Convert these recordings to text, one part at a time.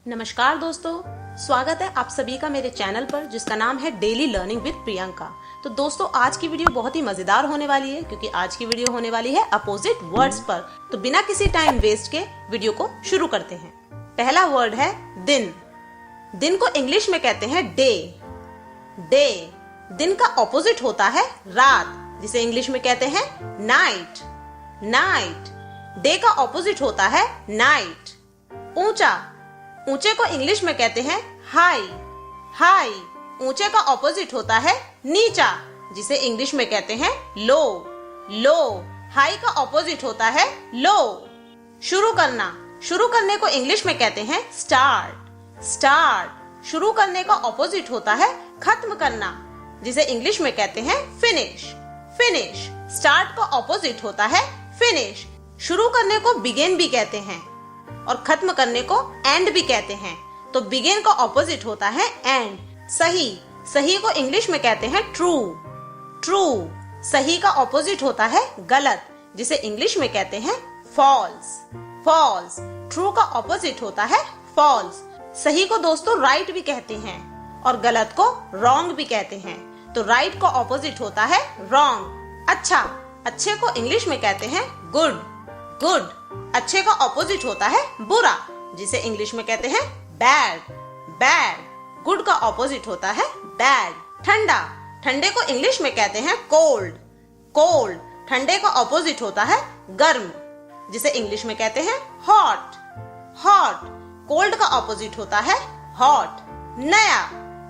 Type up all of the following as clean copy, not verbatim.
नमस्कार दोस्तों, स्वागत है आप सभी का मेरे चैनल पर जिसका नाम है डेली लर्निंग विद प्रियंका। तो दोस्तों आज की वीडियो बहुत ही मजेदार होने वाली है क्योंकि आज की वीडियो होने वाली है अपोजिट वर्ड्स पर। तो बिना किसी टाइम वेस्ट के वीडियो को शुरू करते हैं। पहला वर्ड है दिन। दिन को इंग्लिश में कहते हैं डे। डे दिन का ऑपोजिट होता है रात, जिसे इंग्लिश में कहते हैं नाइट। नाइट डे का ऑपोजिट होता है नाइट। ऊंचा ऊंचे को इंग्लिश में कहते हैं हाई। हाई ऊंचे का ऑपोजिट होता है नीचा, जिसे इंग्लिश में कहते हैं लो। लो हाई का ऑपोजिट होता है लो। शुरू करने को इंग्लिश में कहते हैं स्टार्ट। स्टार्ट शुरू करने का ऑपोजिट होता है खत्म करना, जिसे इंग्लिश में कहते हैं फिनिश। फिनिश स्टार्ट का ऑपोजिट होता है फिनिश। शुरू करने को बिगिन भी कहते हैं और खत्म करने को एंड भी कहते हैं। तो बिगिन का ऑपोजिट होता है एंड। सही को इंग्लिश में कहते हैं ट्रू। ट्रू सही का ऑपोजिट होता है गलत, जिसे इंग्लिश में कहते हैं फॉल्स। फॉल्स ट्रू का ऑपोजिट होता है फॉल्स। सही को दोस्तों राइट भी कहते हैं और गलत को रॉन्ग भी कहते हैं। तो राइट का ऑपोजिट होता है रॉन्ग। अच्छे को इंग्लिश में कहते हैं गुड। गुड अच्छे का ऑपोजिट होता है बुरा, जिसे इंग्लिश में कहते हैं बैड। बैड गुड का ऑपोजिट होता है बैड। ठंडे को इंग्लिश में कहते हैं कोल्ड। कोल्ड ठंडे का ऑपोजिट होता है गर्म, जिसे इंग्लिश में कहते हैं हॉट। हॉट कोल्ड का ऑपोजिट होता है हॉट।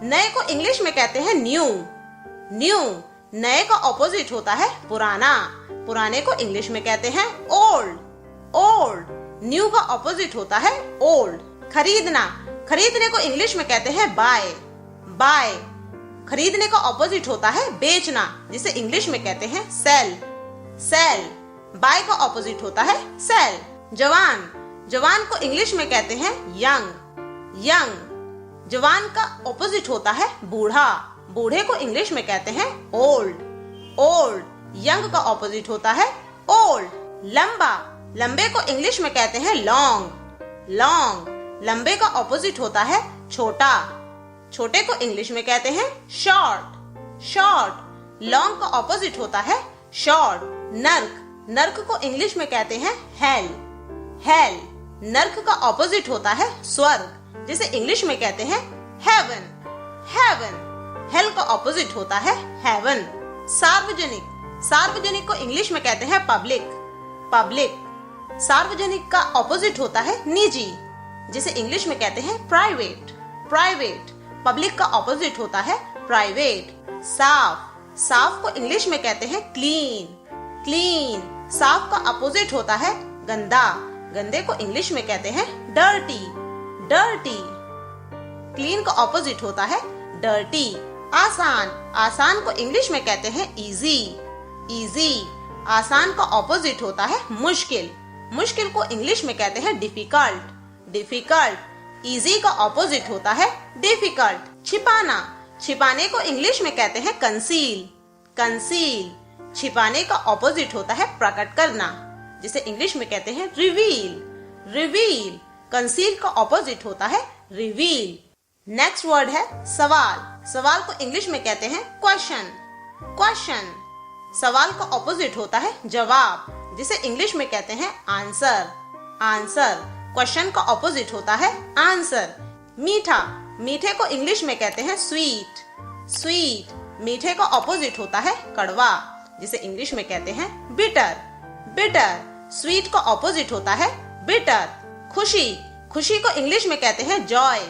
नए को इंग्लिश में कहते हैं न्यू। न्यू नए का ऑपोजिट होता है पुराना। पुराने को इंग्लिश में कहते हैं ओल्ड। ओल्ड न्यू का ऑपोजिट होता है ओल्ड। खरीदने को इंग्लिश में कहते हैं बाय। बाय खरीदने का ऑपोजिट होता है बेचना, जिसे इंग्लिश में कहते हैं सेल। सेल बाय का ऑपोजिट होता है सेल। जवान को इंग्लिश में कहते हैं यंग। यंग जवान का ऑपोजिट होता है बूढ़ा। बूढ़े को इंग्लिश में कहते हैं ओल्ड। ओल्ड यंग का ऑपोजिट होता है ओल्ड। लंबे को इंग्लिश में कहते हैं लॉन्ग। लॉन्ग लंबे का ऑपोजिट होता है छोटा। छोटे को इंग्लिश में कहते हैं शॉर्ट। शॉर्ट लॉन्ग का ऑपोजिट होता है शॉर्ट। नर्क को इंग्लिश में कहते हैं हेल। हेल नर्क का ऑपोजिट होता है स्वर्ग, जिसे इंग्लिश में कहते हैं हेवन। हेवन हेल का ऑपोजिट होता है हेवन। सार्वजनिक को इंग्लिश में कहते हैं पब्लिक। पब्लिक सार्वजनिक का ऑपोजिट होता है निजी, जिसे इंग्लिश में कहते हैं प्राइवेट। प्राइवेट पब्लिक का ऑपोजिट होता है प्राइवेट। साफ को इंग्लिश में कहते हैं क्लीन। क्लीन साफ का ऑपोजिट होता है गंदा। गंदे को इंग्लिश में कहते हैं डर्टी। डर्टी क्लीन का ऑपोजिट होता है डर्टी। आसान को इंग्लिश में कहते हैं इजी। इजी आसान का ऑपोजिट होता है मुश्किल। मुश्किल को इंग्लिश में कहते हैं डिफिकल्ट। डिफिकल्ट इजी का ऑपोजिट होता है डिफिकल्ट। छिपाने को इंग्लिश में कहते हैं कंसील। कंसील छिपाने का ऑपोजिट होता है प्रकट करना, जिसे इंग्लिश में कहते हैं रिवील। रिवील कंसील का ऑपोजिट होता है रिवील। नेक्स्ट वर्ड है सवाल। सवाल को इंग्लिश में कहते हैं क्वेश्चन। क्वेश्चन सवाल का ऑपोजिट होता है जवाब, जिसे इंग्लिश में कहते हैं आंसर। आंसर क्वेश्चन का ऑपोजिट होता है आंसर। मीठे को इंग्लिश में कहते हैं स्वीट। स्वीट मीठे का ऑपोजिट होता है कड़वा, जिसे इंग्लिश में कहते हैं बिटर। बिटर स्वीट का ऑपोजिट होता है बिटर। खुशी को इंग्लिश में कहते हैं जॉय।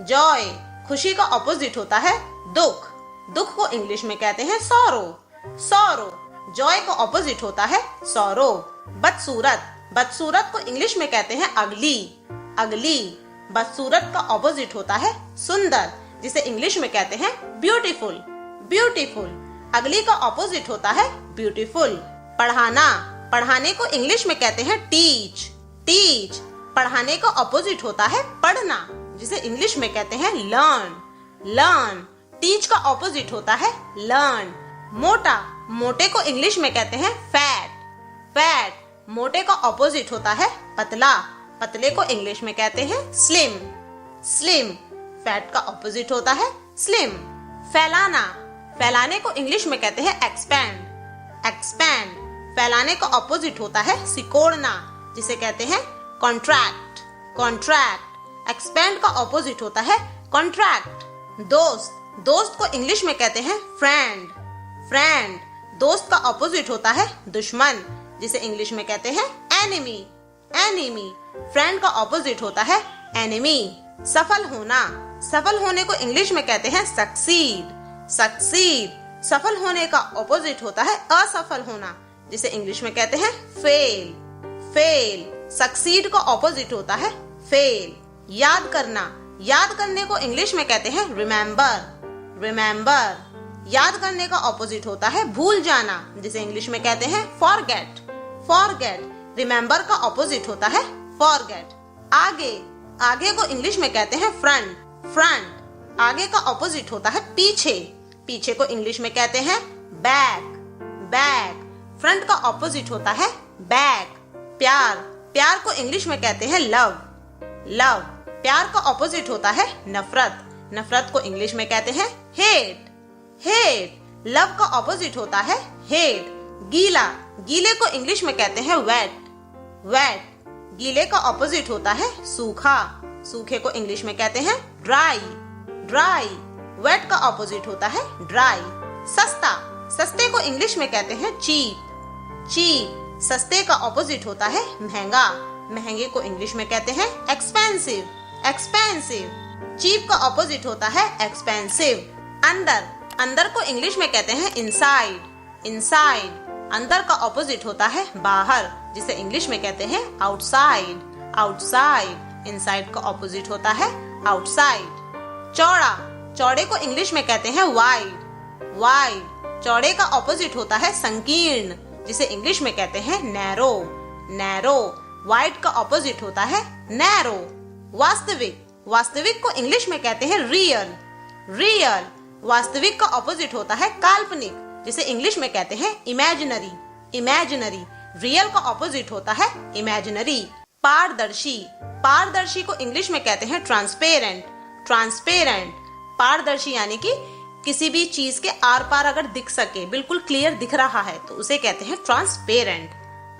जॉय खुशी का ऑपोजिट होता है दुख। दुख को इंग्लिश में कहते हैं सॉरो। सॉरो जॉय का ऑपोजिट होता है सॉरो। बदसूरत को इंग्लिश में कहते हैं अगली। अगली बदसूरत का ऑपोजिट होता है सुंदर, जिसे इंग्लिश में कहते हैं ब्यूटीफुल। ब्यूटीफुल अगली का ऑपोजिट होता है ब्यूटीफुल। पढ़ाने को इंग्लिश में कहते हैं टीच। टीच पढ़ाने का ऑपोजिट होता है पढ़ना, जिसे इंग्लिश में कहते हैं लर्न। लर्न टीच का ऑपोजिट होता है लर्न। मोटे को इंग्लिश में कहते हैं फैट। फैट मोटे का ऑपोजिट होता है पतला। पतले को इंग्लिश में कहते हैं स्लिम। स्लिम। फैट का ऑपोजिट होता है स्लिम। फैलाना, फैलाने को इंग्लिश में कहते हैं एक्सपैंड। एक्सपैंड, फैलाने का ऑपोजिट होता है सिकोड़ना, जिसे कहते हैं कॉन्ट्रैक्ट। कॉन्ट्रैक्ट, एक्सपैंड का ऑपोजिट होता है कॉन्ट्रैक्ट। दोस्त, दोस्त को इंग्लिश में कहते हैं फ्रेंड। फ्रेंड, दोस्त का ऑपोजिट होता है दुश्मन, जिसे इंग्लिश में कहते हैं एनिमी। एनिमी, फ्रेंड का ऑपोजिट होता है एनिमी। सफल होना, सफल होने को इंग्लिश में कहते हैं सक्सीड। सक्सीड, सफल होने का ऑपोजिट होता है असफल होना, जिसे इंग्लिश में कहते हैं फेल। फेल, सक्सीड का ऑपोजिट होता है फेल। याद करना, याद करने को इंग्लिश में कहते हैं रिमेम्बर। रिमेम्बर, याद करने का ऑपोजिट होता है भूल जाना, जिसे इंग्लिश में कहते हैं फॉरगेट। फॉरगेट, रिमेम्बर का ऑपोजिट होता है फॉरगेट। आगे, आगे को इंग्लिश में कहते हैं फ्रंट। फ्रंट, आगे का ऑपोजिट होता है पीछे। पीछे को इंग्लिश में कहते हैं बैक। बैक, फ्रंट का ऑपोजिट होता है बैक। प्यार, प्यार को इंग्लिश में कहते हैं लव। लव, प्यार का ऑपोजिट होता है नफरत। नफरत को इंग्लिश में कहते हैं हेट। हेट, लव का ऑपोजिट होता है हेट। गीला, गीले को इंग्लिश में कहते हैं वेट। वेट, गीले का ऑपोजिट होता है सूखा। सूखे को इंग्लिश में कहते हैं ड्राई। ड्राई, वेट का ऑपोजिट होता है ड्राई। सस्ता, सस्ते को इंग्लिश में कहते हैं चीप। चीप, सस्ते का ऑपोजिट होता है महंगा। महंगे को इंग्लिश में कहते हैं एक्सपेंसिव। एक्सपेंसिव, चीप का ऑपोजिट होता है एक्सपेंसिव। अंदर, अंदर को इंग्लिश में कहते हैं इनसाइड। इनसाइड, अंदर का ऑपोजिट होता है बाहर, जिसे इंग्लिश में कहते हैं आउटसाइड। आउटसाइड, इनसाइड का ऑपोजिट होता है आउटसाइड। चौड़ा, चौड़े को इंग्लिश में कहते हैं वाइड। वाइड, चौड़े का ऑपोजिट होता है संकीर्ण, जिसे इंग्लिश में कहते हैं नैरो। नैरो, वाइड का ऑपोजिट होता है नैरो। वास्तविक, वास्तविक को इंग्लिश में कहते हैं रियल। रियल, वास्तविक का ऑपोजिट होता है काल्पनिक, जिसे इंग्लिश में कहते हैं इमेजिनरी। इमेजिनरी, रियल का ऑपोजिट होता है इमेजिनरी। पारदर्शी, पारदर्शी को इंग्लिश में कहते हैं ट्रांसपेरेंट। ट्रांसपेरेंट, पारदर्शी यानी कि किसी भी चीज के आर पार अगर दिख सके, बिल्कुल क्लियर दिख रहा है, तो उसे कहते हैं ट्रांसपेरेंट।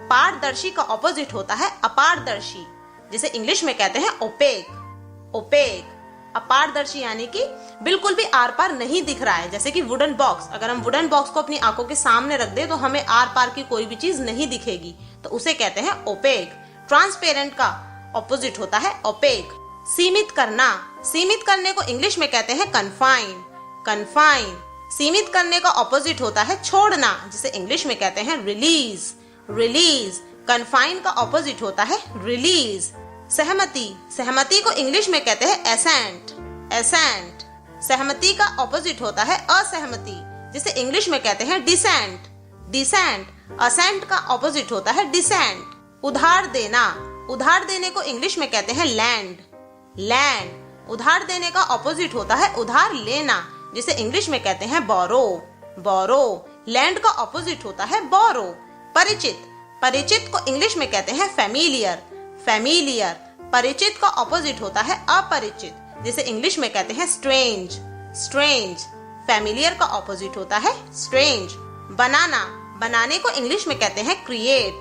पारदर्शी का ऑपोजिट होता है अपारदर्शी, जिसे इंग्लिश में कहते हैं ओपेक। ओपेक, अपारदर्शी यानी कि बिल्कुल भी आर पार नहीं दिख रहा है। जैसे कि वुडन बॉक्स, अगर हम वुडन बॉक्स को अपनी आंखों के सामने रख दे तो हमें आर पार की कोई भी चीज नहीं दिखेगी, तो उसे कहते हैं ओपेक। ट्रांसपेरेंट का ऑपोजिट होता है ओपेक। सीमित करना, सीमित करने को इंग्लिश में कहते हैं कन्फाइन। कन्फाइन, सीमित करने का ऑपोजिट होता है छोड़ना, जिसे इंग्लिश में कहते हैं रिलीज। रिलीज, कन्फाइन का ऑपोजिट होता है रिलीज। सहमति, सहमति को इंग्लिश में कहते हैं एसेंट। एसेंट, सहमति का ऑपोजिट होता है असहमति, जिसे इंग्लिश में कहते हैं डिसेंट। डिसेंट, असेंट का ऑपोजिट होता है डिसेंट। उधार देना, उधार देने को इंग्लिश में कहते हैं लैंड। लैंड, उधार देने का ऑपोजिट होता है उधार लेना, जिसे इंग्लिश में कहते हैं बोरो। बोरो, लैंड का ऑपोजिट होता है बोरो। परिचित, परिचित को इंग्लिश में कहते हैं फैमिलियर। फैमिलियर, परिचित का ऑपोजिट होता है अपरिचित, जिसे इंग्लिश में कहते हैं स्ट्रेंज। स्ट्रेंज, फैमिलियर का ऑपोजिट होता है स्ट्रेंज। बनाना, बनाने को इंग्लिश में कहते हैं क्रिएट।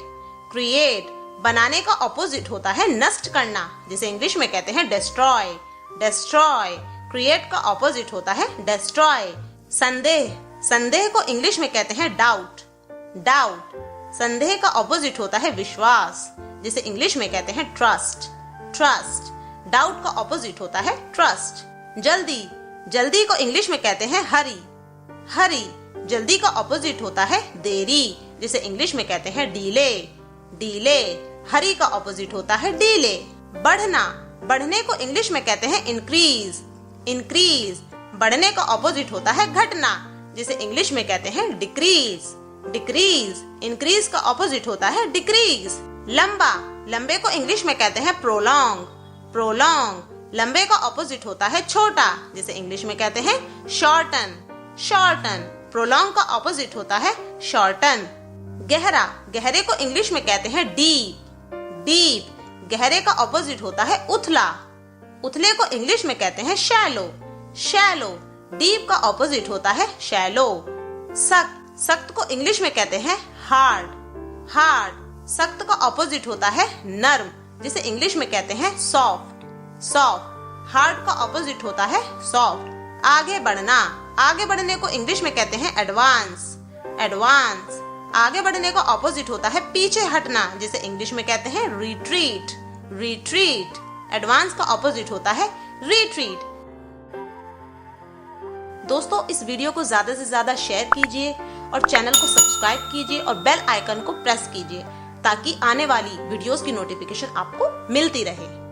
क्रिएट, बनाने का ऑपोजिट होता है नष्ट करना, जिसे इंग्लिश में कहते हैं डिस्ट्रॉय। डिस्ट्रॉय, क्रिएट का ऑपोजिट होता है डिस्ट्रॉय। संदेह, संदेह को इंग्लिश में कहते हैं डाउट। डाउट, संदेह का ऑपोजिट होता है विश्वास, जिसे इंग्लिश में कहते हैं ट्रस्ट। ट्रस्ट, डाउट का ऑपोजिट होता है ट्रस्ट। जल्दी, जल्दी को इंग्लिश में कहते हैं हरी। हरी, जल्दी का ऑपोजिट होता है देरी, जिसे इंग्लिश में कहते हैं डीले। डीले, हरी का ऑपोजिट होता है डीले। बढ़ना, बढ़ने को इंग्लिश में कहते हैं इंक्रीज। इंक्रीज, बढ़ने का ऑपोजिट होता है घटना, जिसे इंग्लिश में कहते हैं डिक्रीज। डिक्रीज, इंक्रीज का ऑपोजिट होता है डिक्रीज। लंबा, लंबे को इंग्लिश में कहते हैं प्रोलॉन्ग। प्रोलॉन्ग, लंबे का ऑपोजिट होता है छोटा, जिसे इंग्लिश में कहते हैं शॉर्टन। शॉर्टन, प्रोलॉन्ग का ऑपोजिट होता है शॉर्टन। गहरा, गहरे को इंग्लिश में कहते हैं डीप। डीप, गहरे का ऑपोजिट होता है उथला। उथले को इंग्लिश में कहते हैं शैलो। शैलो। डीप का ऑपोजिट होता है शैलो। सख्त। सख्त को इंग्लिश में कहते हैं हार्ड। हार्ड। सख्त का ऑपोजिट होता है नर्म, जिसे इंग्लिश में कहते हैं सॉफ्ट। सॉफ्ट। हार्ड का ऑपोजिट होता है सॉफ्ट। आगे बढ़ना। आगे बढ़ने को इंग्लिश में कहते हैं एडवांस। एडवांस। आगे बढ़ने का ऑपोजिट होता है पीछे हटना, जिसे इंग्लिश में कहते हैं रिट्रीट। रिट्रीट। एडवांस का ऑपोजिट होता है रिट्रीट। दोस्तों, इस वीडियो को ज्यादा से ज्यादा शेयर कीजिए और चैनल को सब्सक्राइब कीजिए और बेल आइकन को प्रेस कीजिए ताकि आने वाली वीडियोस की नोटिफिकेशन आपको मिलती रहे।